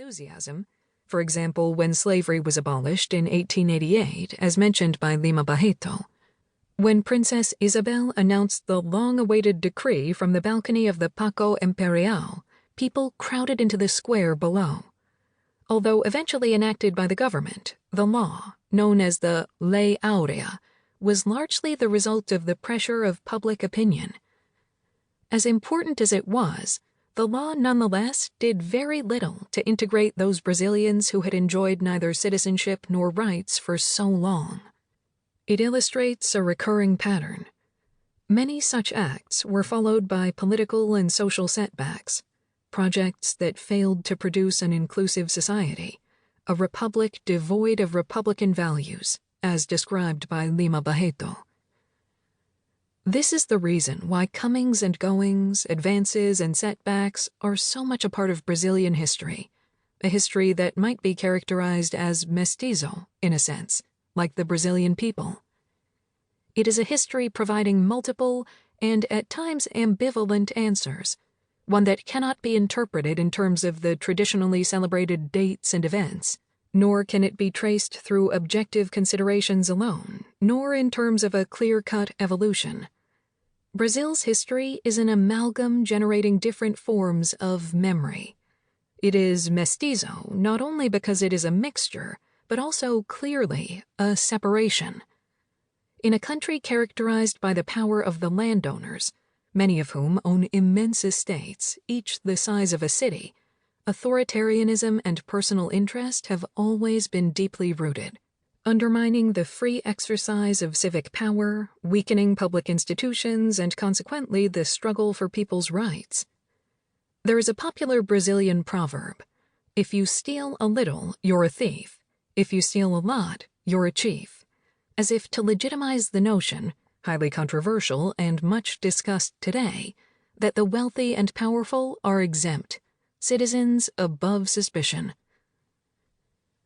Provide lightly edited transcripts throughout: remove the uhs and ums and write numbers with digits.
enthusiasm. For example, when slavery was abolished in 1888, as mentioned by Lima Barreto, when Princess Isabel announced the long-awaited decree from the balcony of the Paco Imperial, people crowded into the square below. Although eventually enacted by the government, the law, known as the Ley Áurea, was largely the result of the pressure of public opinion. As important as it was, the law nonetheless did very little to integrate those Brazilians who had enjoyed neither citizenship nor rights for so long. It illustrates a recurring pattern. Many such acts were followed by political and social setbacks, projects that failed to produce an inclusive society, a republic devoid of republican values, as described by Lima Barreto. This is the reason why comings and goings, advances and setbacks are so much a part of Brazilian history, a history that might be characterized as mestizo, in a sense, like the Brazilian people. It is a history providing multiple and at times ambivalent answers, one that cannot be interpreted in terms of the traditionally celebrated dates and events, nor can it be traced through objective considerations alone, nor in terms of a clear-cut evolution. Brazil's history is an amalgam generating different forms of memory. It is mestizo not only because it is a mixture, but also clearly a separation. In a country characterized by the power of the landowners, many of whom own immense estates, each the size of a city, authoritarianism and personal interest have always been deeply rooted, undermining the free exercise of civic power, weakening public institutions, and consequently the struggle for people's rights. There is a popular Brazilian proverb, "If you steal a little, you're a thief. If you steal a lot, you're a chief," as if to legitimize the notion, highly controversial and much discussed today, that the wealthy and powerful are exempt, citizens above suspicion.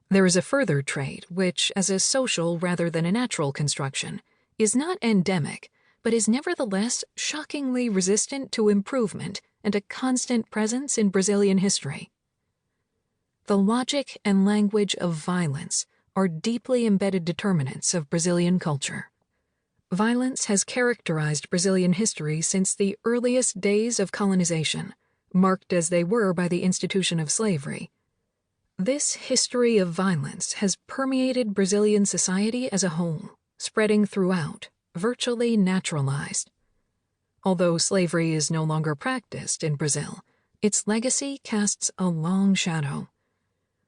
There is a further trait which, as a social rather than a natural construction, is not endemic, but is nevertheless shockingly resistant to improvement and a constant presence in Brazilian history. The logic and language of violence are deeply embedded determinants of Brazilian culture. Violence has characterized Brazilian history since the earliest days of colonization, marked as they were by the institution of slavery. This history of violence has permeated Brazilian society as a whole, spreading throughout, virtually naturalized. Although slavery is no longer practiced in Brazil, its legacy casts a long shadow.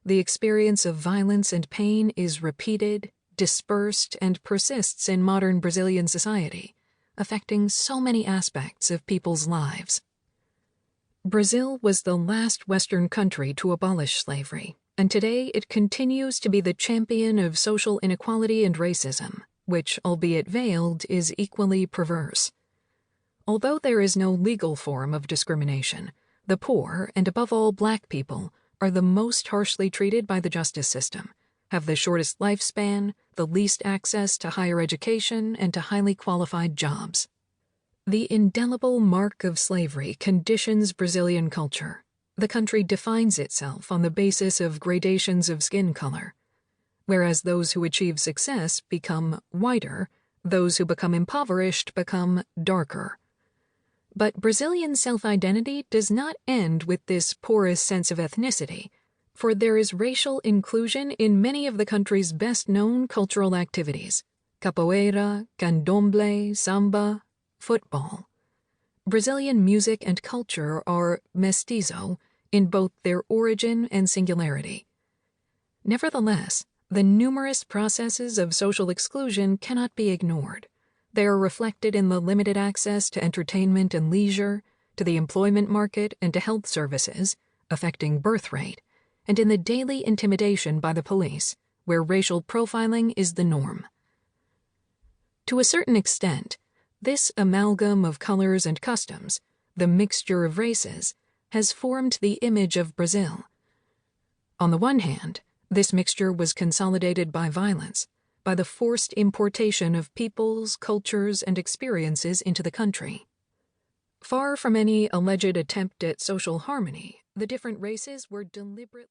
The experience of violence and pain is repeated, dispersed, and persists in modern Brazilian society, affecting so many aspects of people's lives. Brazil was the last Western country to abolish slavery, and today it continues to be the champion of social inequality and racism, which, albeit veiled, is equally perverse. Although there is no legal form of discrimination, the poor, and above all black people, are the most harshly treated by the justice system, have the shortest lifespan, the least access to higher education, and to highly qualified jobs. The indelible mark of slavery conditions Brazilian culture. The country defines itself on the basis of gradations of skin color. Whereas those who achieve success become whiter, those who become impoverished become darker. But Brazilian self-identity does not end with this porous sense of ethnicity, for there is racial inclusion in many of the country's best-known cultural activities: capoeira, candomblé, samba, football. Brazilian music and culture are mestizo in both their origin and singularity. Nevertheless, the numerous processes of social exclusion cannot be ignored. They are reflected in the limited access to entertainment and leisure, to the employment market and to health services, affecting birth rate, and in the daily intimidation by the police, where racial profiling is the norm. To a certain extent, this amalgam of colors and customs, the mixture of races, has formed the image of Brazil. On the one hand, this mixture was consolidated by violence, by the forced importation of peoples, cultures, and experiences into the country. Far from any alleged attempt at social harmony, the different races were deliberately